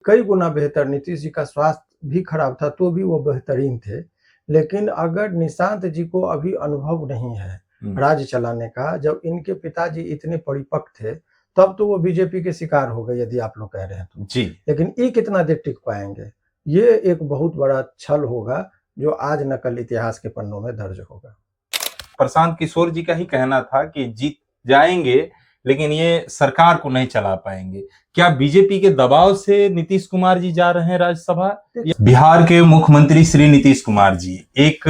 कई गुना बेहतर। नीतीश जी का स्वास्थ्य भी खराब था तो भी वो बेहतरीन थे। लेकिन अगर निशांत जी को अभी अनुभव नहीं है राज्य चलाने का, जब इनके पिताजी इतने परिपक्व थे तब तो वो बीजेपी के शिकार हो गए, यदि आप लोग कह रहे हैं तो। जी। लेकिन ये कितना देर टिक पाएंगे, ये एक बहुत बड़ा छल होगा जो आज न कल इतिहास के पन्नों में दर्ज होगा। प्रशांत किशोर जी का ही कहना था कि जीत जाएंगे लेकिन ये सरकार को नहीं चला पाएंगे। क्या बीजेपी के दबाव से नीतीश कुमार जी जा रहे हैं राज्यसभा? बिहार के मुख्यमंत्री श्री नीतीश कुमार जी एक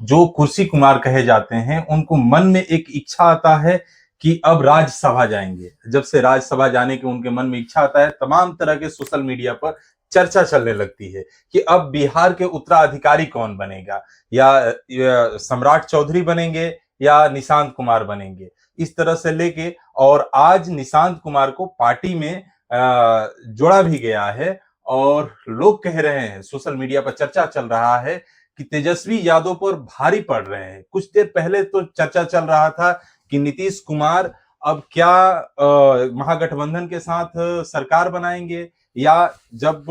जो कुर्सी कुमार कहे जाते हैं, उनको मन में एक इच्छा आता है कि अब राज्यसभा जाएंगे। जब से राज्यसभा जाने की उनके मन में इच्छा आता है, तमाम तरह के सोशल मीडिया पर चर्चा चलने लगती है कि अब बिहार के उत्तराधिकारी कौन बनेगा, या सम्राट चौधरी बनेंगे या निशांत कुमार बनेंगे, इस तरह से लेके। और आज निशांत कुमार को पार्टी में जोड़ा भी गया है और लोग कह रहे हैं, सोशल मीडिया पर चर्चा चल रहा है कि तेजस्वी यादव पर भारी पड़ रहे हैं। कुछ देर पहले तो चर्चा चल रहा था कि नीतीश कुमार अब क्या महागठबंधन के साथ सरकार बनाएंगे, या जब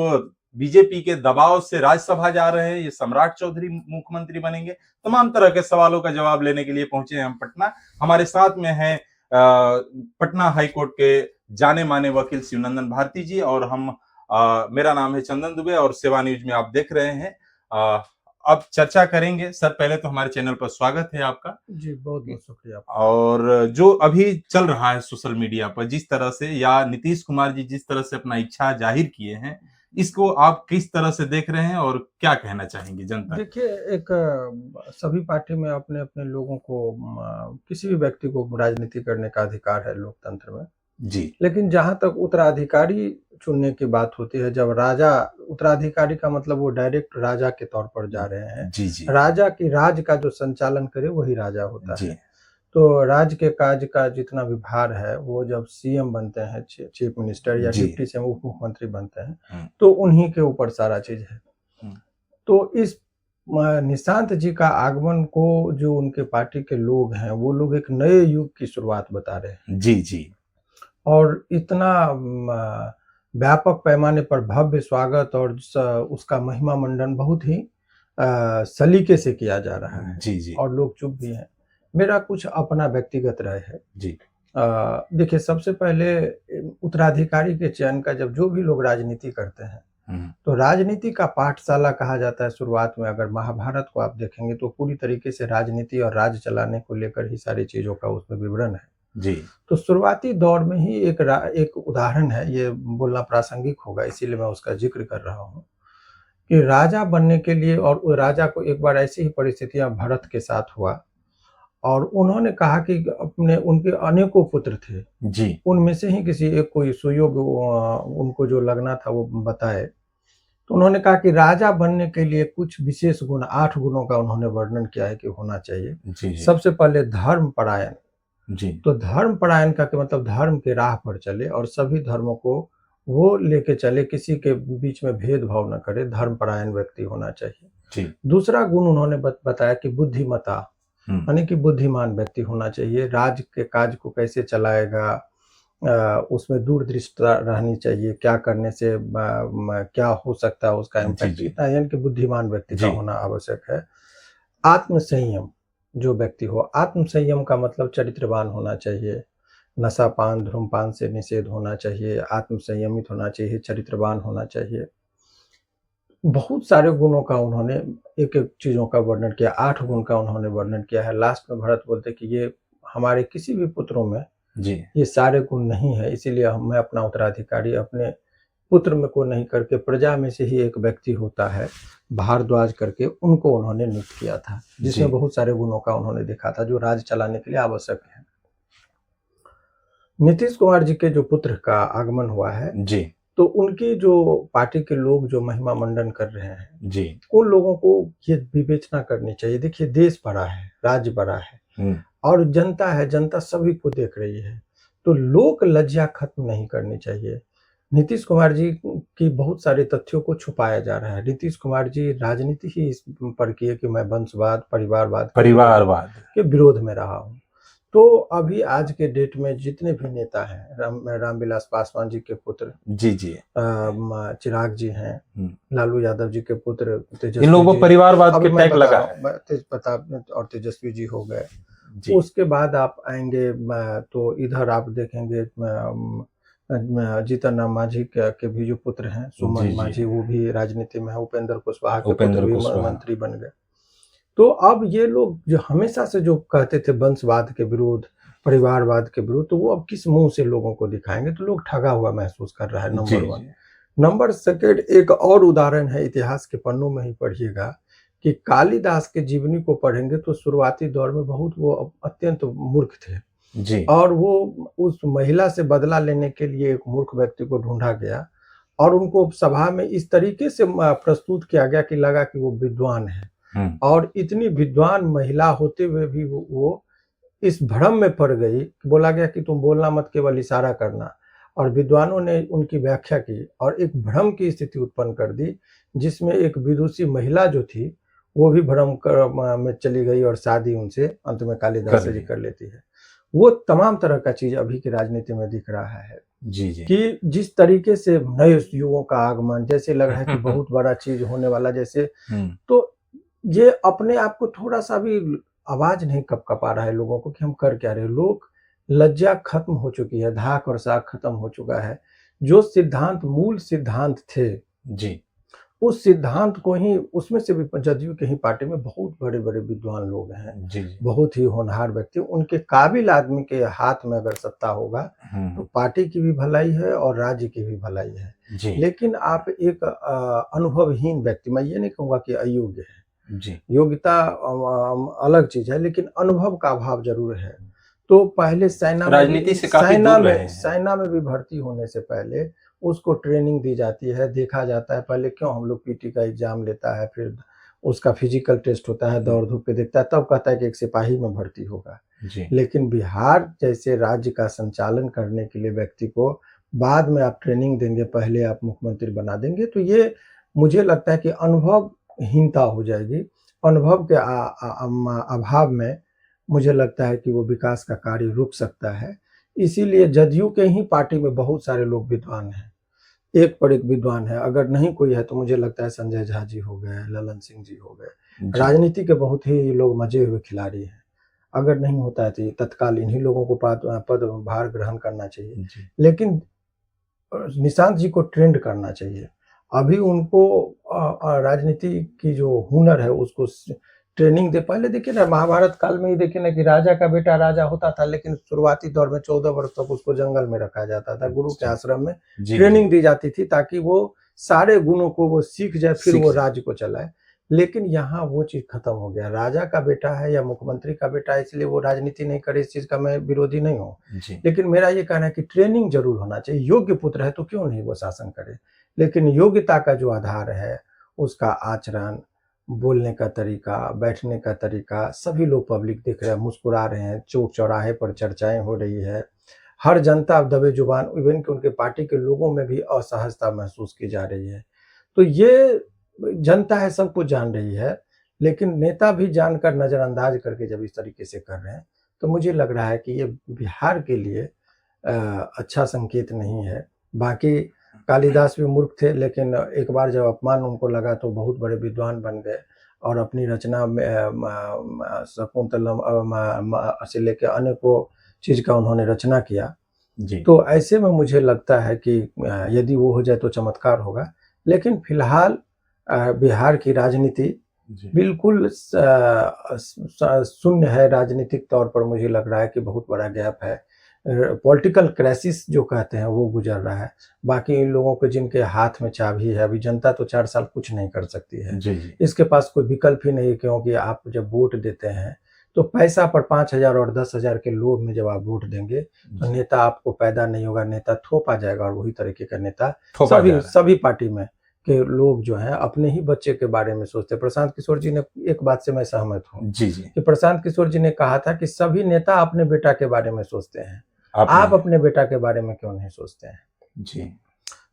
बीजेपी के दबाव से राज्यसभा जा रहे हैं ये सम्राट चौधरी मुख्यमंत्री बनेंगे। तमाम तरह के सवालों का जवाब लेने के लिए पहुंचे हैं हम पटना। हमारे साथ में हैं पटना हाईकोर्ट के जाने माने वकील शिवनंदन भारती जी, और हम मेरा नाम है चंदन दुबे और सेवा न्यूज में आप देख रहे हैं। अब चर्चा करेंगे। सर, पहले तो हमारे चैनल पर स्वागत है आपका। जी, बहुत बहुत शुक्रिया। और जो अभी चल रहा है सोशल मीडिया पर, जिस तरह से, या नीतीश कुमार जी जिस तरह से अपना इच्छा जाहिर किए हैं, इसको आप किस तरह से देख रहे हैं और क्या कहना चाहेंगे जनता? देखिए, एक सभी पार्टी में अपने अपने लोगों को, किसी भी व्यक्ति को राजनीति करने का अधिकार है लोकतंत्र में जी। लेकिन जहां तक उत्तराधिकारी चुनने की बात होती है, जब राजा, उत्तराधिकारी का मतलब वो डायरेक्ट राजा के तौर पर जा रहे हैं। जी जी। राजा की राज का जो संचालन करे वही राजा होता जी। है। तो राज्य के काज का जितना भी भार है वो जब सीएम बनते हैं, चीफ मिनिस्टर या डिप्टी सीएम, उप मुख्यमंत्री बनते हैं, तो उन्हीं के ऊपर सारा चीज है। तो इस निशांत जी का आगमन को जो उनके पार्टी के लोग हैं, वो लोग एक नए युग की शुरुआत बता रहे हैं। जी जी। और इतना व्यापक पैमाने पर भव्य स्वागत और उसका महिमा मंडन बहुत ही सलीके से किया जा रहा है। जी जी। और लोग चुप भी हैं। मेरा कुछ अपना व्यक्तिगत राय है। जी। देखिए, सबसे पहले उत्तराधिकारी के चयन का, जब जो भी लोग राजनीति करते हैं तो राजनीति का पाठशाला कहा जाता है शुरुआत में। अगर महाभारत को आप देखेंगे तो पूरी तरीके से राजनीति और राज्य चलाने को लेकर ही सारी चीजों का उसमें विवरण है। जी। तो शुरुआती दौर में ही एक उदाहरण है, ये बोलना प्रासंगिक होगा इसीलिए मैं उसका जिक्र कर रहा हूँ, कि राजा बनने के लिए, और राजा को एक बार ऐसी ही परिस्थितियां भरत के साथ हुआ और उन्होंने कहा कि उनके अनेकों पुत्र थे जी, उनमें से ही किसी एक कोई सुयोग उनको जो लगना था वो बताए। तो उन्होंने कहा कि राजा बनने के लिए कुछ विशेष गुण, 8 गुणों का उन्होंने वर्णन किया है कि होना चाहिए। जी, जी। सबसे पहले धर्म परायण। जी। तो धर्म परायण का मतलब धर्म के राह पर चले और सभी धर्मों को वो लेके चले, किसी के बीच में भेदभाव न करे, धर्म परायण व्यक्ति होना चाहिए। जी। दूसरा गुण उन्होंने बताया कि बुद्धिमता, यानी कि बुद्धिमान व्यक्ति होना चाहिए। राज्य के काज को कैसे चलाएगा, उसमें दूरदृष्टता रहनी चाहिए, क्या करने से क्या हो सकता है उसका इम्पैक्ट, इतना यानी कि बुद्धिमान व्यक्ति का होना आवश्यक है। आत्मसंयम जो व्यक्ति हो, आत्मसंयम का मतलब चरित्रवान होना चाहिए, नशापान धूम्रपान से निषेध होना चाहिए, आत्मसंयमित होना चाहिए, चरित्रवान होना चाहिए। बहुत सारे गुणों का उन्होंने एक एक चीजों का वर्णन किया, 8 गुण का उन्होंने वर्णन किया है। लास्ट में भरत बोलते कि ये हमारे किसी भी पुत्रों में जी ये सारे गुण नहीं है, इसीलिए मैं अपना उत्तराधिकारी अपने पुत्र में को नहीं करके प्रजा में से ही एक व्यक्ति होता है, भारद्वाज करके उनको उन्होंने नियुक्त किया था, जिसमें बहुत सारे गुणों का उन्होंने देखा था जो राज्य चलाने के लिए आवश्यक है। नीतीश कुमार जी के जो पुत्र का आगमन हुआ है जी, तो उनकी जो पार्टी के लोग जो महिमा मंडन कर रहे हैं जी, उन लोगों को ये विवेचना करनी चाहिए। देखिए, देश बड़ा है, राज्य बड़ा है और जनता है, जनता सभी को देख रही है, तो लोक लज्जा खत्म नहीं करनी चाहिए। नीतीश कुमार जी की बहुत सारे तथ्यों को छुपाया जा रहा है। नीतीश कुमार जी राजनीति ही इस पर की है कि मैं वंशवाद परिवारवाद परिवारवाद के विरोध में रहा हूँ। तो अभी आज के डेट में जितने भी नेता हैं, रामविलास पासवान जी के पुत्र जी जी चिराग जी हैं, लालू यादव जी के पुत्र तेजस्वी, इन लोगों को परिवारवाद के टैग लगा है। तेज प्रताप और तेजस्वी जी हो गए। उसके बाद आप आएंगे तो इधर आप देखेंगे जीतन राम मांझी के भी जो पुत्र हैं, सुमन मांझी, वो भी राजनीति में है। उपेंद्र कुशवाहा के पुत्र भी मंत्री बन गए। तो अब ये लोग जो हमेशा से जो कहते थे वंशवाद के विरोध, परिवारवाद के विरोध, तो वो अब किस मुंह से लोगों को दिखाएंगे? तो लोग ठगा हुआ महसूस कर रहा है, नंबर 1। नंबर 2, एक और उदाहरण है, इतिहास के पन्नों में ही पढ़िएगा कि कालिदास के जीवनी को पढ़ेंगे तो शुरुआती दौर में बहुत वो अत्यंत मूर्ख थे जी। और वो उस महिला से बदला लेने के लिए एक मूर्ख व्यक्ति को ढूंढा गया और उनको सभा में इस तरीके से प्रस्तुत किया गया कि लगा कि वो विद्वान है। और इतनी विद्वान महिला होते हुए भी वो इस भ्रम में पड़ गई, बोला गया कि तुम बोलना मत, केवल इशारा करना। और विद्वानों ने उनकी व्याख्या की और एक भ्रम की स्थिति उत्पन्न कर दी, जिसमें एक विदुषी महिला जो थी वो भी भ्रम में चली गई और शादी उनसे अंत में कालिदास जी कर लेती है। वो तमाम तरह का चीज अभी की राजनीति में दिख रहा है जी जी। कि जिस तरीके से नए युगों का आगमन, जैसे लग रहा है कि बहुत बड़ा चीज होने वाला जैसे, तो ये अपने आप को थोड़ा सा भी आवाज नहीं कपा रहा है लोगों को कि हम कर क्या रहे। लोग लज्जा खत्म हो चुकी है, धाक और साख खत्म हो चुका है। जो सिद्धांत मूल सिद्धांत थे जी, उस सिद्धांत को ही, उसमें से भी जदयू के ही पार्टी में बहुत बड़े बड़े विद्वान लोग हैं जी, बहुत ही होनहार व्यक्ति, उनके काबिल आदमी के हाथ में अगर सत्ता होगा तो पार्टी की भी भलाई है और राज्य की भी भलाई है जी। लेकिन आप एक अनुभवहीन व्यक्ति, मैं ये नहीं कहूँगा कि अयोग्य है जी, योग्यता अलग चीज है, लेकिन अनुभव का अभाव जरूर है। तो पहले राजनीति से काफी दूर रहे हैं। सेना में भी भर्ती होने से पहले उसको ट्रेनिंग दी जाती है, देखा जाता है पहले क्यों हम लोग पीटी का एग्जाम लेता है, फिर उसका फिजिकल टेस्ट होता है, दौड़ धूप पे देखता है, तब कहता है कि एक सिपाही में भर्ती होगा। लेकिन बिहार जैसे राज्य का संचालन करने के लिए व्यक्ति को बाद में आप ट्रेनिंग देंगे, पहले आप मुख्यमंत्री बना देंगे, तो ये मुझे लगता है कि अनुभवहीनता हो जाएगी। अनुभव के अभाव में मुझे लगता है कि वो विकास का कार्य रुक सकता है। इसीलिए जदयू के ही पार्टी में बहुत सारे लोग विद्वान हैं, एक पर एक विद्वान है। अगर नहीं कोई है तो मुझे लगता है संजय झा जी हो गए, ललन सिंह जी हो गए, राजनीति के बहुत ही लोग मजे हुए खिलाड़ी हैं। अगर नहीं होता है तो तत्काल इन्हीं लोगों को पद भार ग्रहण करना चाहिए, लेकिन निशांत जी को ट्रेंड करना चाहिए। अभी उनको राजनीति की जो हुनर है उसको ट्रेनिंग दे। पहले देखिए ना, महाभारत काल में ही देखिए ना कि राजा का बेटा राजा होता था, लेकिन शुरुआती दौर में 14 वर्ष तक उसको जंगल में रखा जाता था, गुरु के आश्रम में ट्रेनिंग दी जाती थी ताकि वो सारे गुणों को वो सीख जाए, फिर वो राज्य को चलाए। लेकिन यहाँ वो चीज खत्म हो गया। राजा का बेटा है या मुख्यमंत्री का बेटा है इसलिए वो राजनीति नहीं करे, इस चीज का मैं विरोधी नहीं हूँ, लेकिन मेरा ये कहना है कि ट्रेनिंग जरूर होना चाहिए। योग्य पुत्र है तो क्यों नहीं वो शासन करे, लेकिन योग्यता का जो आधार है उसका आचरण, बोलने का तरीका, बैठने का तरीका, सभी लोग पब्लिक देख रहे हैं, मुस्कुरा रहे हैं, चौक चौराहे पर चर्चाएं हो रही है, हर जनता दबे जुबान, इवन कि उनके पार्टी के लोगों में भी असहजता महसूस की जा रही है। तो ये जनता है, सब कुछ जान रही है, लेकिन नेता भी जानकर नजरअंदाज करके जब इस तरीके से कर रहे हैं तो मुझे लग रहा है कि ये बिहार के लिए अच्छा संकेत नहीं है। बाकी कालिदास भी मूर्ख थे, लेकिन एक बार जब अपमान उनको लगा तो बहुत बड़े विद्वान बन गए और अपनी रचना में शकुंतलम से लेकर अनेकों चीज का उन्होंने रचना किया जी। तो ऐसे में मुझे लगता है कि यदि वो हो जाए तो चमत्कार होगा, लेकिन फिलहाल बिहार की राजनीति बिल्कुल शून्य है। राजनीतिक तौर पर मुझे लग रहा है कि बहुत बड़ा गैप है, पॉलिटिकल क्राइसिस जो कहते हैं वो गुजर रहा है। बाकी इन लोगों के जिनके हाथ में चाबी है, अभी जनता तो 4 साल कुछ नहीं कर सकती है जी। इसके पास कोई विकल्प ही नहीं, क्योंकि आप जब वोट देते हैं तो पैसा पर 5,000 और 10,000 के लोभ में जब आप वोट देंगे तो नेता आपको पैदा नहीं होगा, नेता थोपा जाएगा। और वही तरीके का नेता सभी पार्टी में के लोग जो हैं अपने ही बच्चे के बारे में सोचते हैं। प्रशांत किशोर जी ने, एक बात से मैं सहमत हूँ जी कि प्रशांत किशोर जी ने कहा था कि सभी नेता अपने बेटा के बारे में सोचते हैं, आप अपने बेटा के बारे में क्यों नहीं सोचते हैं जी।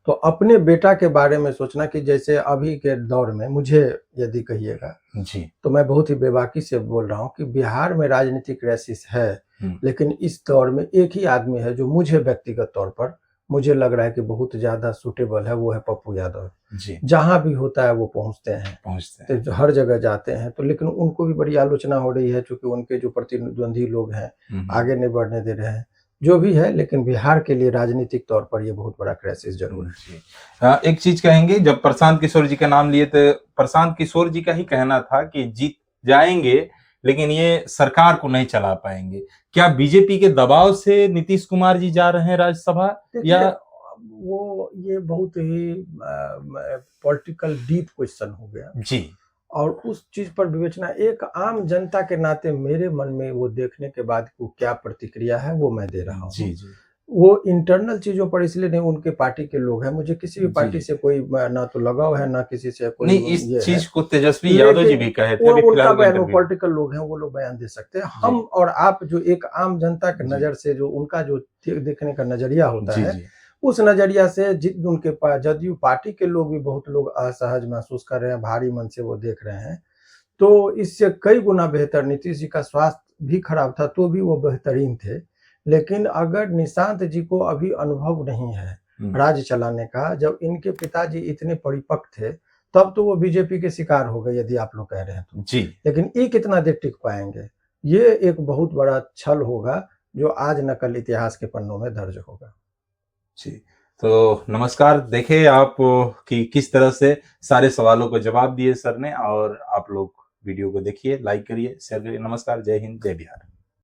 तो अपने बेटा के बारे में सोचना कि जैसे अभी के दौर में मुझे यदि कहिएगा जी तो मैं बहुत ही बेबाकी से बोल रहा हूँ कि बिहार में राजनीतिक क्राइसिस है, लेकिन इस दौर में एक ही आदमी है जो मुझे व्यक्तिगत तौर पर मुझे लग रहा है कि बहुत ज्यादा सूटेबल है, वो है पप्पू यादव जी जहां भी होता है वो पहुंचते हैं तो हर जगह जाते हैं। तो लेकिन उनको भी बड़ी आलोचना हो रही है क्योंकि उनके जो प्रतिद्वंदी लोग हैं आगे नहीं बढ़ने दे रहे हैं, जो भी है। लेकिन बिहार के लिए राजनीतिक तौर पर ये बहुत बड़ा क्राइसिस जरूर है। एक चीज कहेंगे, जब प्रशांत किशोर जी का नाम लिए तो प्रशांत किशोर जी का ही कहना था कि जीत जाएंगे लेकिन ये सरकार को नहीं चला पाएंगे। क्या बीजेपी के दबाव से नीतीश कुमार जी जा रहे हैं राज्यसभा, या वो ये बहुत ही पॉलिटिकल डीप क्वेश्चन हो गया जी, और उस चीज पर विवेचना एक आम जनता के नाते मेरे मन में वो देखने के बाद वो क्या प्रतिक्रिया है वो मैं दे रहा हूँ। जी जी वो इंटरनल चीजों पर इसलिए नहीं, उनके पार्टी के लोग हैं, मुझे किसी भी पार्टी से कोई ना तो लगाव है ना किसी से कोई नहीं, इस चीज को तेजस्वी यादव जी भी कहे थे। उनका बयान, पॉलिटिकल लोग हैं, वो लोग बयान दे सकते हैं। हम और आप जो एक आम जनता के नजर से जो उनका जो देखने का नजरिया होता है उस नजरिया से उनके पास जदयू पार्टी के लोग भी बहुत लोग असहज महसूस कर रहे हैं, भारी मन से वो देख रहे हैं। तो इससे कई गुना बेहतर नीतीश जी का स्वास्थ्य भी खराब था तो भी वो बेहतरीन थे, लेकिन अगर निशांत जी को अभी अनुभव नहीं है राज्य चलाने का, जब इनके पिताजी इतने परिपक्व थे तब तो वो बीजेपी के शिकार हो गए यदि आप लोग कह रहे हैं तो जी, लेकिन ये कितना देर टिक पाएंगे, ये एक बहुत बड़ा छल होगा जो आज न कल इतिहास के पन्नों में दर्ज होगा। जी, तो नमस्कार। देखे आप कि किस तरह से सारे सवालों को जवाब दिए सर ने, और आप लोग वीडियो को देखिए, लाइक करिए, शेयर करिए। नमस्कार, जय हिंद, जय बिहार।